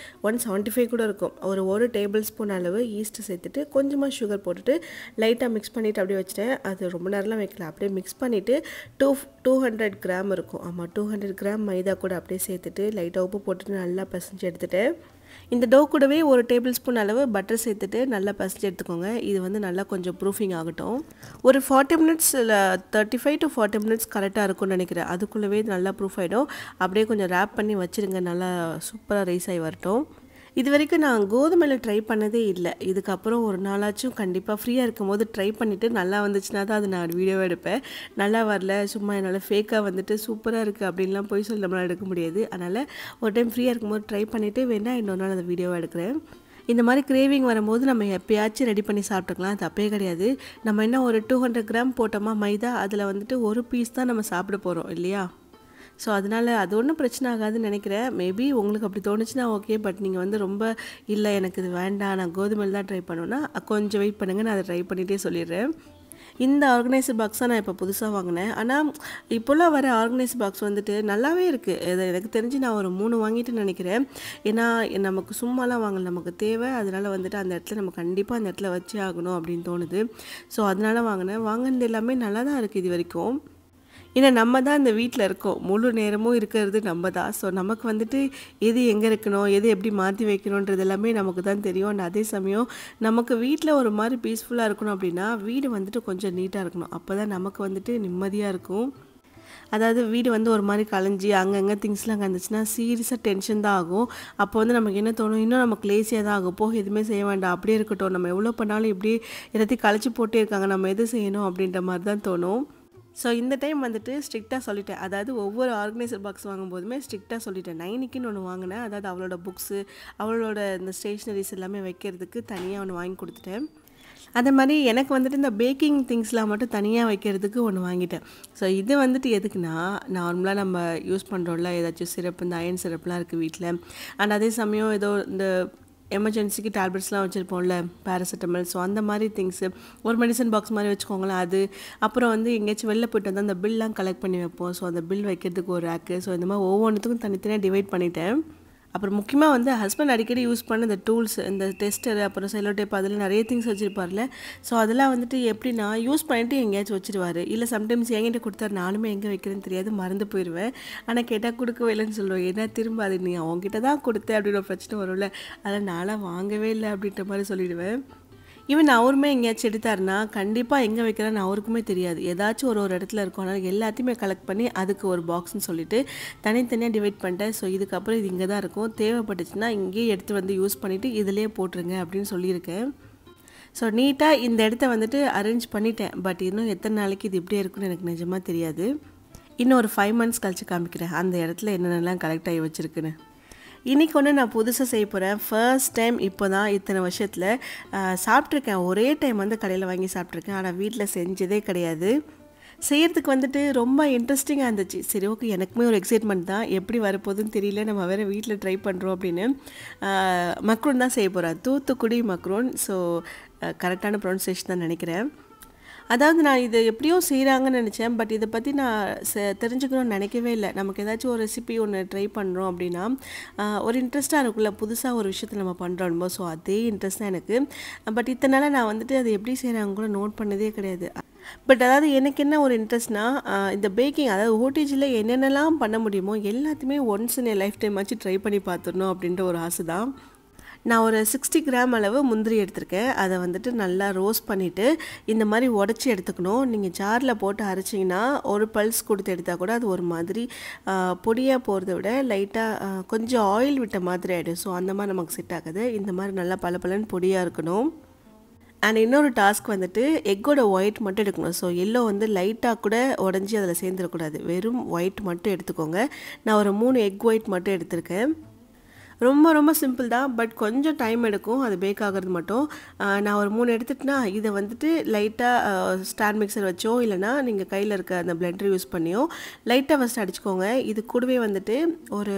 175 கூட இருக்கும். ஒரு டேபிள் ஸ்பூன் அளவு ஈஸ்ட்டு சேர்த்துட்டு கொஞ்சமாக சுகர் போட்டுட்டு லைட்டாக மிக்ஸ் பண்ணிவிட்டு அப்படியே வச்சுட்டேன். அது ரொம்ப நேரம்லாம் வைக்கல, அப்படியே மிக்ஸ் பண்ணிவிட்டு 200 கிராம் இருக்கும். ஆமாம், 200 கிராம் மைதா கூட அப்படியே சேர்த்துட்டு லைட்டாக உப்பு போட்டுட்டு நல்லா பிசைஞ்சு எடுத்துகிட்டேன். இந்த டோ கூடவே ஒரு டேபிள் ஸ்பூன் அளவு பட்டர் சேர்த்துட்டு நல்லா பசஞ்சு எடுத்துக்கோங்க. இது வந்து நல்லா கொஞ்சம் ப்ரூஃபிங் ஆகட்டும். ஒரு 40 மினிட்ஸ் இல்லை 35 to 40 மினிட்ஸ் கரெக்டாக இருக்கும்னு நினைக்கிறேன். அதுக்குள்ளவே நல்லா ப்ரூஃப் ஆகிடும். அப்படியே கொஞ்சம் ரேப் பண்ணி வச்சுருங்க, நல்லா சூப்பராக ரைஸ் ஆகி வரட்டும். இது வரைக்கும் நான் கோதுமையில் ட்ரை பண்ணதே இல்லை. இதுக்கப்புறம் ஒரு நாளாச்சும் கண்டிப்பாக ஃப்ரீயாக இருக்கும்போது ட்ரை பண்ணிவிட்டு நல்லா வந்துச்சுன்னா தான் அது நான் வீடியோவாக எடுப்பேன். நல்லா வரல, சும்மா என்னால் ஃபேக்காக வந்துட்டு சூப்பராக இருக்குது அப்படின்லாம் போய் சொல்லி நம்மளால் எடுக்க முடியாது. அதனால் ஒரு டைம் ஃப்ரீயாக இருக்கும்போது ட்ரை பண்ணிவிட்டு வேணால் இன்னொரு நாள் அந்த வீடியோவாக எடுக்கிறேன். இந்த மாதிரி கிரேவிங் வரும்போது நம்ம எப்போயாச்சும் ரெடி பண்ணி சாப்பிட்டுக்கலாம், தப்பே கிடையாது. நம்ம என்ன ஒரு 200 கிராம் போட்டோமா மைதா, அதில் வந்துட்டு ஒரு பீஸ் தான் நம்ம சாப்பிட போகிறோம் இல்லையா? ஸோ அதனால் அது ஒன்றும் பிரச்சனை ஆகாதுன்னு நினைக்கிறேன். மேபி உங்களுக்கு அப்படி தோணுச்சுன்னா ஓகே. பட் நீங்கள் வந்து ரொம்ப இல்லை எனக்கு இது வேண்டாம், நான் கோதுமையில் தான் ட்ரை பண்ணுவேன்னா கொஞ்சம் வெயிட் பண்ணுங்கள், நான் அதை ட்ரை பண்ணிகிட்டே சொல்லிடுறேன். இந்த ஆர்கனைசர் பாக்ஸ் தான் நான் இப்போ புதுசாக வாங்கினேன். ஆனால் இப்போல்லாம் வர ஆர்கனைசர் பாக்ஸ் வந்துட்டு நல்லாவே இருக்குது. இது எனக்கு தெரிஞ்சு நான் ஒரு 3 வாங்கிட்டு நினைக்கிறேன். ஏன்னா நமக்கு சும்மாலாம் வாங்கல, நமக்கு தேவை. அதனால் வந்துட்டு அந்த இடத்துல நம்ம கண்டிப்பாக அந்த இடத்துல வச்சே ஆகணும் அப்படின்னு தோணுது. ஸோ அதனால் வாங்கினது எல்லாமே நல்லா தான் இருக்குது இது வரைக்கும். ஏன்னா நம்ம தான் இந்த வீட்டில் இருக்கோம், முழு நேரமும் இருக்கிறது நம்ம தான். ஸோ நமக்கு வந்துட்டு எது எங்கே இருக்கணும், எது எப்படி மாற்றி வைக்கணுன்றது எல்லாமே நமக்கு தான் தெரியும். அண்ட் அதே சமயம் நமக்கு வீட்டில் ஒரு மாதிரி பீஸ்ஃபுல்லாக இருக்கணும் அப்படின்னா வீடு வந்துட்டு கொஞ்சம் நீட்டாக இருக்கணும். அப்போ தான் நமக்கு வந்துட்டு நிம்மதியாக இருக்கும். அதாவது வீடு வந்து ஒரு மாதிரி கலைஞ்சி அங்கங்கே திங்ஸ்லாம் கந்துச்சுன்னா சீரியஸாக டென்ஷன் தான் ஆகும். அப்போ வந்து நமக்கு என்ன தோணும், இன்னும் நமக்கு லேசியாக தான் ஆகும். போக எதுவுமே செய்ய வேண்டாம், அப்படியே இருக்கட்டும், நம்ம எவ்வளோ பண்ணாலும் இப்படி எல்லாத்தையும் கழிச்சு போட்டே இருக்காங்க, நம்ம எது செய்யணும் அப்படின்ற மாதிரி தான் தோணும். ஸோ இந்த டைம் வந்துட்டு ஸ்ட்ரிக்டாக சொல்லிட்டேன். அதாவது ஒவ்வொரு ஆர்கனைசர் பாக்ஸ் வாங்கும்போதுமே ஸ்ட்ரிக்டாக சொல்லிட்டேன். நைனிக்குன்னு ஒன்று வாங்கினேன். அதாவது அவளோட புக்ஸு, அவளோட இந்த ஸ்டேஷ்னரிஸ் எல்லாமே வைக்கிறதுக்கு தனியாக ஒன்று வாங்கி கொடுத்துட்டேன். அதே மாதிரி எனக்கு வந்துட்டு இந்த பேக்கிங் திங்ஸ்லாம் மட்டும் தனியாக வைக்கிறதுக்கு ஒன்று வாங்கிட்டேன். ஸோ இது வந்துட்டு எதுக்குன்னா, நார்மலாக நம்ம யூஸ் பண்ணுறோம்ல ஏதாச்சும் சிரப்பு, இந்த அயன் சிரப்லாம் இருக்குது வீட்டில். அண்ட் அதே சமயம் ஏதோ இந்த எமர்ஜென்சிக்கு டேப்லெட்ஸ்லாம் வச்சுருப்போம்ல, பேராசிட்டமல். ஸோ அந்த மாதிரி திங்ஸு ஒரு மெடிசன் பாக்ஸ் மாதிரி வச்சுக்கோங்களேன். அது அப்புறம் வந்து எங்கேயாச்சும் வெளில போய்ட்டு வந்து அந்த பில்லாம் கலெக்ட் பண்ணி வைப்போம். ஸோ அந்த பில் வைக்கிறதுக்கு ஒரு ரேக்கு. ஸோ இந்த மாதிரி ஒவ்வொன்றுத்துக்கும் தனித்தனியாக டிவைட் பண்ணிட்டேன். அப்புறம் முக்கியமாக வந்து ஹஸ்பண்ட் அடிக்கடி யூஸ் பண்ண இந்த டூல்ஸ், இந்த டெஸ்டர், அப்புறம் செல்லோ டேப், அதில் நிறைய திங்ஸ் வச்சுருப்பார்ல. ஸோ அதெல்லாம் வந்துட்டு எப்படின்னா யூஸ் பண்ணிவிட்டு எங்கேயாச்சும் வச்சுருவார். இல்லை சம்டைம்ஸ் என்கிட்ட கொடுத்தாரு, நானுமே எங்கே வைக்கிறேன்னு தெரியாது, மறந்து போயிடுவேன். ஆனால் கேட்டால் கொடுக்கவே இல்லைன்னு சொல்லுவேன். ஏன்னா திரும்ப அது நீ அவங்ககிட்ட தான் கொடுத்தேன் அப்படின்னு ஒரு பிரச்சனை வரும்ல. அதில் நான்லாம் வாங்கவே இல்லை அப்படின்ற மாதிரி சொல்லிவிடுவேன். ஈவன் அவருமே எங்கேயாச்சும் எடுத்தாருன்னா கண்டிப்பாக எங்கே வைக்கிறான்னு அவருக்குமே தெரியாது. ஏதாச்சும் ஒரு இடத்துல இருக்கும். அதனால் எல்லாத்தையுமே கலெக்ட் பண்ணி அதுக்கு ஒரு பாக்ஸ்ன்னு சொல்லிட்டு தனித்தனியாக டிவைட் பண்ணிட்டேன். ஸோ இதுக்கப்புறம் இது இங்கே தான் இருக்கும், தேவைப்பட்டுச்சுன்னா இங்கேயே எடுத்து வந்து யூஸ் பண்ணிவிட்டு இதிலே போட்டுருங்க அப்படின்னு சொல்லியிருக்கேன். ஸோ நீட்டாக இந்த இடத்த வந்துட்டு அரேஞ்ச் பண்ணிட்டேன். பட் இன்னும் எத்தனை நாளைக்கு இது இப்படியே இருக்குன்னு எனக்கு நிஜமாக தெரியாது. இன்னும் ஒரு 5 months கழிச்சு காமிக்கிறேன் அந்த இடத்துல என்னென்னலாம் கலெக்ட் ஆகி வச்சுருக்குன்னு. இன்றைக்கி ஒன்று நான் புதுசாக செய்ய போகிறேன். ஃபர்ஸ்ட் டைம் இப்போ தான் இத்தனை வருஷத்தில் சாப்பிட்ருக்கேன். ஒரே டைம் வந்து கடையில் வாங்கி சாப்பிட்ருக்கேன். ஆனால் வீட்டில் செஞ்சதே கிடையாது. செய்கிறதுக்கு வந்துட்டு ரொம்ப இன்ட்ரெஸ்டிங்காக இருந்துச்சு. சரி ஓகே, எனக்குமே ஒரு எக்ஸைட்மெண்ட் தான், எப்படி வரப்போகுதுன்னு தெரியல, நம்ம வேறு வீட்டில் ட்ரை பண்ணுறோம் அப்படின்னு. மக்ரூன் தான் செய்ய போகிறேன், தூத்துக்குடி மக்ரூன். ஸோ கரெக்டான ப்ரொனன்சியேஷன் தான் நினைக்கிறேன். அதாவது நான் இது எப்படியோ செய்கிறாங்கன்னு நினச்சேன். பட் இதை பற்றி நான் தெரிஞ்சுக்கணும்னு நினைக்கவே இல்லை. நமக்கு ஏதாச்சும் ஒரு ரெசிபி ஒன்று ட்ரை பண்ணுறோம் அப்படின்னா ஒரு இன்ட்ரெஸ்ட்டாக இருக்குல்ல, புதுசாக ஒரு விஷயத்தை நம்ம பண்ணுறோம். ஸோ அதே இன்ட்ரெஸ்ட் தான் எனக்கு. பட் இத்தனை நாள் நான் வந்துட்டு அது எப்படி செய்கிறாங்க கூட நோட் பண்ணதே கிடையாது. பட் அதாவது எனக்கு என்ன ஒரு இன்ட்ரெஸ்ட்னால், இந்த பேக்கிங், அதாவது ஓடிஜியில் என்னென்னலாம் பண்ண முடியுமோ எல்லாத்தையுமே ஒன்ஸ் இன் லைஃப் டைம் ஆச்சு ட்ரை பண்ணி பார்த்துடணும் அப்படின்ற ஒரு ஆசை தான். நான் ஒரு 60 கிராம் அளவு முந்திரி எடுத்திருக்கேன். அதை வந்துட்டு நல்லா ரோஸ்ட் பண்ணிவிட்டு இந்த மாதிரி உடச்சி எடுத்துக்கணும். நீங்கள் ஜாரில் போட்டு அரைச்சிங்கன்னா ஒரு பல்ஸ் கொடுத்து எடுத்தால் கூட அது ஒரு மாதிரி பொடியாக போகிறத விட லைட்டாக கொஞ்சம் ஆயில் விட்ட மாதிரி ஆகிடும். ஸோ அந்த மாதிரி நமக்கு செட் ஆகுது. இந்த மாதிரி நல்லா பளபளன்னு பொடியாக இருக்கணும். அண்ட் இன்னொரு டாஸ்க் வந்துட்டு எக்கோட ஒயிட் மட்டும் எடுக்கணும். ஸோ எல்லோ வந்து லைட்டாக கூட உடஞ்சி அதில் சேர்ந்துடக்கூடாது. வெறும் ஒயிட் மட்டும் எடுத்துக்கோங்க. நான் ஒரு 3 எக் ஒயிட் மட்டும் எடுத்திருக்கேன். ரொம்ப ரொம்ப சிம்பிள் தான். பட் கொஞ்சம் டைம் எடுக்கும் அது பேக் ஆகிறது மட்டும். நான் ஒரு 3 எடுத்துகிட்டேன்னா இதை வந்துட்டு லைட்டாக ஸ்டாண்ட் மிக்சர் வச்சோ இல்லைனா நீங்கள் கையில் இருக்க அந்த பிளெண்டர் யூஸ் பண்ணியோ லைட்டாக ஃபஸ்ட் அடிச்சுக்கோங்க. இது கூடவே வந்துட்டு ஒரு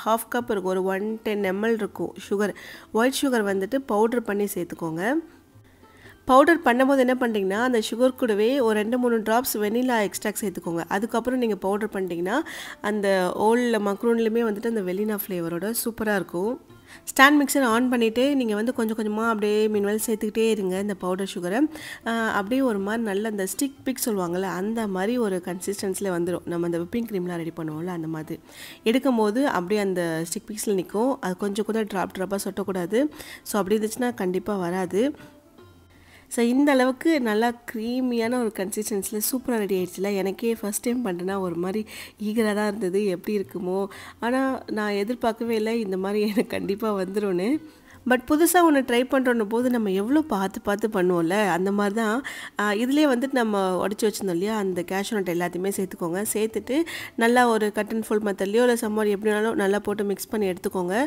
1/2 கப் இருக்கும், ஒரு 110 ml இருக்கும் சுகர், ஒயிட் சுகர் வந்துட்டு பவுடர் பண்ணி சேர்த்துக்கோங்க. பவுடர் பண்ணும்போது என்ன பண்ணுறீங்கன்னா அந்த சுகர் கூடவே ஒரு 2-3 ட்ராப்ஸ் வெனிலா எக்ஸ்ட்ராக்ட் சேர்த்துக்கோங்க. அதுக்கப்புறம் நீங்கள் பவுடர் பண்ணிட்டீங்கன்னா அந்த ஓல்டில் மக்ரூன்லேயுமே வந்துட்டு அந்த வெனிலா ஃப்ளேவரோட சூப்பராக இருக்கும். ஸ்டாண்ட் மிக்சர் ஆன் பண்ணிவிட்டு நீங்கள் வந்து கொஞ்சம் கொஞ்சமாக அப்படியே மீன்வெல் சேர்த்துக்கிட்டே இருங்க இந்த பவுடர் சுகரை. அப்படியே ஒரு மாதிரி நல்ல அந்த ஸ்டிக் பிக் சொல்லுவாங்கள்ல, அந்த மாதிரி ஒரு கன்சிஸ்டன்சியில் வந்துடும். நம்ம அந்த விப்பிங் க்ரீம்லாம் ரெடி பண்ணுவோம்ல, அந்த மாதிரி எடுக்கும் போது அப்படியே அந்த ஸ்டிக் பிக்ஸில் நிற்கும். அது கொஞ்சம் கூட ட்ராப்பாக சொட்டக்கூடாது. ஸோ அப்படி இருந்துச்சுன்னா கண்டிப்பாக வராது. ஸோ இந்த அளவுக்கு நல்லா க்ரீமியான ஒரு கன்சிஸ்டன்சியில் சூப்பராக ரெடி ஆகிடுச்சுல. எனக்கே ஃபஸ்ட் டைம் பண்ணுறேன்னா ஒரு மாதிரி ஈகராக தான் இருந்தது, எப்படி இருக்குமோ. ஆனால் நான் எதிர்பார்க்கவே இல்லை இந்த மாதிரி எனக்கு கண்டிப்பாக வந்துடும்னு. பட் புதுசாக ஒன்று ட்ரை பண்ணுறோன்னு போது நம்ம எவ்வளோ பார்த்து பார்த்து பண்ணுவோம்ல, அந்த மாதிரி தான் இதிலே வந்துட்டு நம்ம உடச்சி வச்சுருந்தோம் இல்லையா, அந்த கேஷ்யூ நட் எல்லாத்தையுமே சேர்த்துக்கோங்க. சேர்த்துட்டு நல்லா ஒரு கட் அண்ட் ஃபோல்ட் மெத்தட்லையோ இல்லை சம்மாரி எப்படி வேணாலும் நல்லா போட்டு மிக்ஸ் பண்ணி எடுத்துக்கோங்க.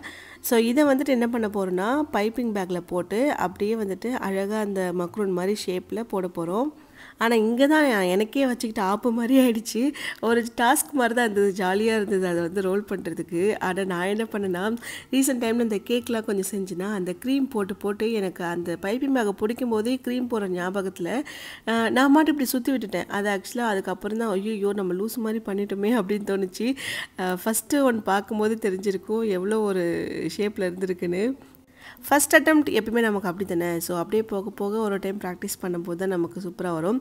ஸோ இதை வந்துட்டு என்ன பண்ண போகிறோன்னா பைப்பிங் பேக்கில் போட்டு அப்படியே வந்துட்டு அழகாக அந்த மக்ரூன் மாதிரி ஷேப்பில் போட போகிறோம். ஆனால் இங்கே தான் எனக்கே வச்சுக்கிட்டு ஆப்பு மாதிரி ஆகிடுச்சு. ஒரு டாஸ்க் மாதிரி தான் இருந்தது, ஜாலியாக இருந்தது அதை வந்து ரோல் பண்ணுறதுக்கு. ஆனால் நான் என்ன பண்ணேன்னா ரீசெண்ட் டைமில் இந்த கேக்லாம் கொஞ்சம் செஞ்சுன்னா அந்த க்ரீம் போட்டு போட்டு எனக்கு அந்த பைப்பிங் பேக்கை பிடிக்கும் போதே க்ரீம் போகிற ஞாபகத்தில் நான் மாட்டு இப்படி சுற்றி விட்டுட்டேன். அது ஆக்சுவலாக அதுக்கப்புறம் தான் ஐயோ நம்ம லூஸ் மாதிரி பண்ணிட்டோமே அப்படின்னு தோணுச்சு. ஃபஸ்ட்டு ஒன்று பார்க்கும்போது தெரிஞ்சிருக்கும் எவ்வளோ ஒரு ஷேப்பில் இருந்திருக்குன்னு. ஃபஸ்ட் அட்டெம்ப்ட் எப்பயுமே நமக்கு அப்படி தானே. ஸோ அப்படியே போக போக ஒரு டைம் ப்ராக்டிஸ் பண்ணும்போது தான் நமக்கு சூப்பராக வரும்.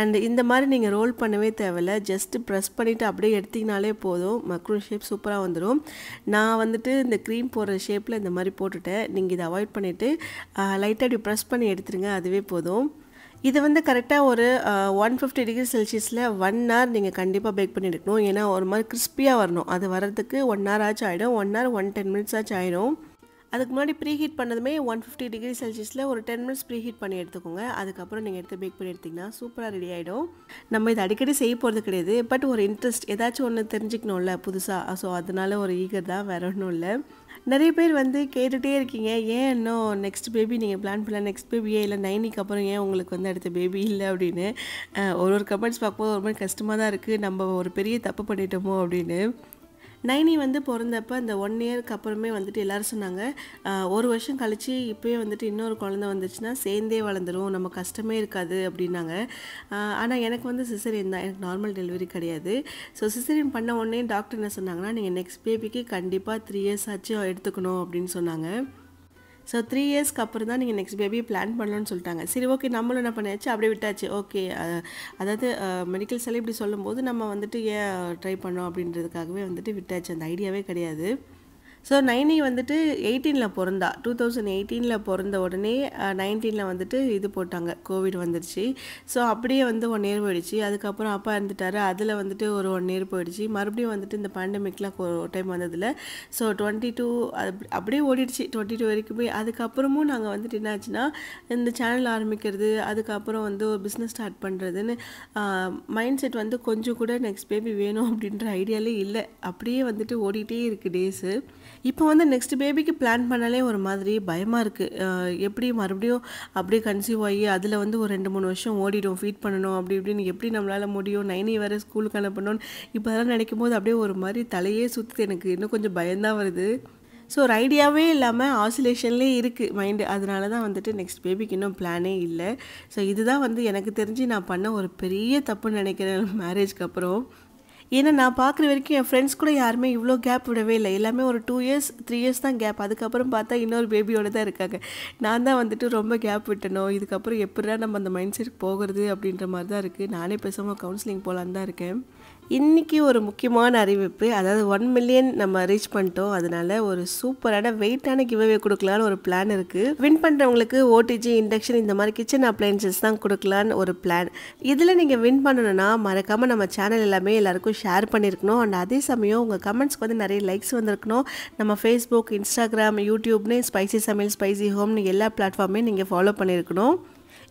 அண்ட் இந்த மாதிரி நீங்கள் ரோல் பண்ணவே தேவையில்லை, ஜஸ்ட்டு ப்ரெஸ் பண்ணிவிட்டு அப்படியே எடுத்திங்கனாலே போதும், மக்ரூன் ஷேப் சூப்பராக வந்துடும். நான் வந்துட்டு இந்த க்ரீம் போடுற ஷேப்பில் இந்த மாதிரி போட்டுட்டேன். நீங்கள் இதை அவாய்ட் பண்ணிவிட்டு லைட்டாக இப்படி ப்ரெஸ் பண்ணி எடுத்துருங்க, அதுவே போதும். இது வந்து கரெக்டாக ஒரு 150 டிகிரி செல்சியஸில் 1 hour நீங்கள் கண்டிப்பாக பேக் பண்ணி எடுக்கணும். ஏன்னா ஒரு மாதிரி கிறிஸ்பியாக வரணும். அது வர்றதுக்கு 1 hour ஆச்சும் ஆகிடும், 1 hour 110 minutes ஆச்சும் ஆகிடும். அதுக்கு முன்னாடி ப்ரீ ஹீட் பண்ணதுமே 150 டிகிரி செல்சியஸில் ஒரு 10 minutes ப்ரீ ஹீட் பண்ணி எடுத்துக்கோங்க. அதுக்கப்புறம் நீங்கள் எடுத்து பேக் பண்ணி எடுத்திங்கன்னா சூப்பராக ரெடி ஆகிடும். நம்ம இது அடிக்கடி செய்ய போகிறது கிடையாது. பட் ஒரு இன்ட்ரெஸ்ட், ஏதாச்சும் ஒன்று தெரிஞ்சுக்கணும்ல புதுசாக. ஸோ அதனால ஒரு ஈகர் தான், வேற ஒன்றும் இல்லை. நிறைய பேர் வந்து கேட்டுகிட்டே இருக்கீங்க, ஏன் இன்னும் நெக்ஸ்ட் பேபி நீங்கள் பிளான் பண்ணல, நெக்ஸ்ட் பேபியே இல்லை 9க்கு அப்புறம் ஏன் உங்களுக்கு வந்து அடுத்த பேபி இல்லை அப்படின்னு. ஒரு கமெண்ட்ஸ் பார்க்கும்போது ஒரு மாதிரி கஷ்டமாக தான் இருக்குது, நம்ம ஒரு பெரிய தப்பு பண்ணிட்டோமோ அப்படின்னு. நைனி வந்து பிறந்தப்போ அந்த 1 yearக்கு அப்புறமே வந்துட்டு எல்லோரும் சொன்னாங்க, 1 வருஷம் கழித்து இப்போயே வந்துட்டு இன்னொரு குழந்தை வந்துச்சுன்னா சேர்ந்தே வளர்ந்துடும், நம்ம கஷ்டமே இருக்காது அப்படின்னாங்க. ஆனால் எனக்கு வந்து சிசரியன் தான், எனக்கு நார்மல் டெலிவரி கிடையாது. ஸோ சிசரியன் பண்ண உடனே டாக்டர் என்ன சொன்னாங்கன்னா, நீங்கள் நெக்ஸ்ட் பேபிக்கு கண்டிப்பாக 3 years ஆச்சும் எடுத்துக்கணும் அப்படின்னு சொன்னாங்க. ஸோ 3 yearsக்கு அப்புறம் தான் நீங்கள் நெக்ஸ்ட் பேபியை பிளான் பண்ணணும்னு சொல்லிட்டாங்க. சரி ஓகே, நம்மளும் என்ன பண்ணியாச்சு, அப்படியே விட்டாச்சு. ஓகே, அதாவது மெடிக்கல் சைடில் இப்படி சொல்லும்போது நம்ம வந்துட்டு ஏன் ட்ரை பண்ணோம் அப்படின்றதுக்காகவே வந்துட்டு விட்டாச்சு, அந்த ஐடியாவே கிடையாது. ஸோ நைனி வந்துட்டு 18ல் பிறந்தா. 2018ல் பிறந்த உடனே 19ல் வந்துட்டு இது போட்டாங்க, கோவிட் வந்துருச்சு. ஸோ அப்படியே வந்து 1 இயர் போயிடுச்சு. அதுக்கப்புறம் அப்பா இறந்துட்டாரு. அதில் வந்துட்டு ஒரு 1 இயர் போயிடுச்சு. மறுபடியும் வந்துட்டு இந்த பேண்டமிக்லாம் ஒரு டைம் வந்ததில்ல. ஸோ 22 அப்படியே ஓடிடுச்சு 22 வரைக்குமே. அதுக்கப்புறமும் நாங்கள் வந்துட்டு என்ன ஆச்சுன்னா, இந்த சேனல் ஆரம்பிக்கிறது, அதுக்கப்புறம் வந்து ஒரு பிஸ்னஸ் ஸ்டார்ட் பண்ணுறதுன்னு மைண்ட் செட் வந்து கொஞ்சம் கூட நெக்ஸ்ட் பேபி வேணும் அப்படின்ற ஐடியாலே இல்லை. அப்படியே வந்துட்டு ஓடிட்டே இருக்குது டேஸு. இப்போ வந்து நெக்ஸ்ட் பேபிக்கு பிளான் பண்ணாலே ஒரு மாதிரி பயமாக இருக்குது. எப்படி மறுபடியும் அப்படியே கன்சீவ் ஆகி அதில் வந்து ஒரு 2-3 வருஷம் ஓடிடும், ஃபீட் பண்ணணும் அப்படி இப்படின்னு எப்படி நம்மளால் முடியும், நைனி வேறு ஸ்கூலுக்கு அனுப்பணும்னு இப்போ அதெல்லாம் நினைக்கும் போது அப்படியே ஒரு மாதிரி தலையே சுற்றுது. எனக்கு இன்னும் கொஞ்சம் பயம்தான் வருது. ஸோ ஒரு ஐடியாவே இல்லாமல் ஆசிலேஷன்லேயே இருக்குது மைண்டு. அதனால தான் வந்துட்டு நெக்ஸ்ட் பேபிக்கு இன்னும் பிளானே இல்லை. ஸோ இதுதான் வந்து எனக்கு தெரிஞ்சு நான் பண்ண ஒரு பெரிய தப்புன்னு நினைக்கிறேன் மேரேஜ்க்கு அப்புறம். ஏன்னா நான் பார்க்குற வரைக்கும் என் ஃப்ரெண்ட்ஸ் கூட யாருமே இவ்வளோ கேப் விடவே இல்லை. எல்லாமே ஒரு 2 இயர்ஸ் 3 இயர்ஸ் தான் கேப். அதுக்கப்புறம் பார்த்தா இன்னொரு பேபியோடு தான் இருக்காங்க. நான் தான் வந்துட்டு ரொம்ப கேப் விட்டணும். இதுக்கப்புறம் எப்படிடா நம்ம அந்த மைண்ட் செட்டுக்கு போகிறது அப்படின்ற மாதிரி தான் இருக்குது. நானே பேசாமல் கவுன்சிலிங் போகலான்னு தான் இருக்கேன். இன்றைக்கி ஒரு முக்கியமான அறிவிப்பு. அதாவது 1 மில்லியன் நம்ம ரீச் பண்ணிட்டோம். அதனால் ஒரு சூப்பரான வெயிட்டான கிவ்அவே கொடுக்கலான்னு ஒரு பிளான் இருக்குது. வின் பண்ணுறவங்களுக்கு ஓடிஜி, இண்டக்ஷன் இந்த மாதிரி கிச்சன் அப்ளையன்சஸ் தான் கொடுக்கலான்னு ஒரு பிளான். இதில் நீங்கள் வின் பண்ணணுன்னா மறக்காமல் நம்ம சேனல் எல்லாமே எல்லாருக்கும் ஷேர் பண்ணியிருக்கணும். அண்ட் அதே சமயம் உங்கள் கமெண்ட்ஸ்க்கு வந்து நிறைய லைக்ஸ் வந்திருக்கணும். நம்ம ஃபேஸ்புக், இன்ஸ்டாகிராம், யூடியூப்னு ஸ்பைசி சமையல், ஸ்பைசி ஹோம்னு எல்லா பிளாட்ஃபார்மையும் நீங்கள் ஃபாலோ பண்ணியிருக்கணும்.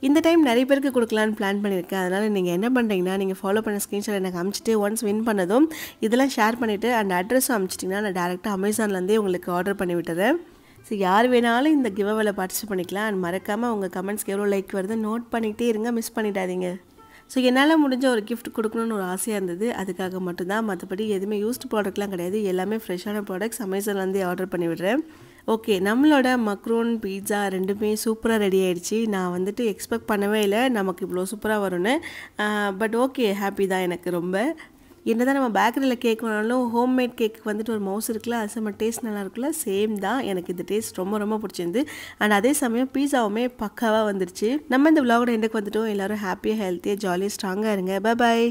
இந்த டைம் நிறைய பேருக்கு கொடுக்கலான்னு பிளான் பண்ணியிருக்கேன். அதனால் நீங்கள் என்ன பண்ணுறீங்கன்னா, நீங்கள் ஃபாலோ பண்ண ஸ்க்ரீன்ஷாட் எனக்கு அனுப்பிச்சிட்டு ஒன்ஸ் வின் பண்ணதும் இதெல்லாம் ஷேர் பண்ணிவிட்டு அந்த அட்ரஸும் அனுப்பிச்சிட்டிங்கன்னா நான் டேரெக்டாக அமேசான்லேருந்தே உங்களுக்கு ஆர்டர் பண்ணி விட்டுறேன். ஸோ யார் வேணாலும் இந்த கிவ்அவேல பார்ட்டிசிபேட் பண்ணிக்கலாம். அண்ட் மறக்காமல் உங்கள் கமெண்ட்ஸ்க்கு எவ்வளோ லைக் வருது நோட் பண்ணிக்கிட்டே இருங்க, மிஸ் பண்ணிடாதீங்க. ஸோ என்னால் முடிஞ்ச ஒரு கிஃப்ட் கொடுக்கணுன்னு ஒரு ஆசையாக இருந்தது. அதுக்காக மட்டும்தான். மற்றபடி எதுவுமே யூஸ்டு ப்ராடக்ட்லாம் கிடையாது. எல்லாமே ஃப்ரெஷ்ஷான ப்ராடக்ட்ஸ் அமேசான்லேருந்தே ஆர்டர் பண்ணி விடுறேன். ஓகே, நம்மளோட மக்ரோன் பீட்சா ரெண்டுமே சூப்பராக ரெடி ஆகிடுச்சு. நான் வந்துட்டு எக்ஸ்பெக்ட் பண்ணவே இல்லை நமக்கு இவ்வளோ சூப்பராக வரும்னு. பட் ஓகே, ஹாப்பி தான் எனக்கு ரொம்ப. என்ன தான் நம்ம பேக்கரியில் கேக் வேணாலும் ஹோம்மேட் கேக்கு வந்துட்டு ஒரு மவுஸ் இருக்குல்ல, அது செம்ம டேஸ்ட் நல்லா இருக்குல்ல, சேம் தான். எனக்கு இந்த டேஸ்ட் ரொம்ப ரொம்ப பிடிச்சிருந்து. அண்ட் அதே சமயம் பீஸாவுமே பக்காவாக வந்துருச்சு. நம்ம இந்த விலாகோட எண்டுக்கு வந்துட்டோம். எல்லோரும் ஹாப்பியாக, ஹெல்த்தியாக, ஜாலியாக, ஸ்ட்ராங்காக இருங்க. Bye bye.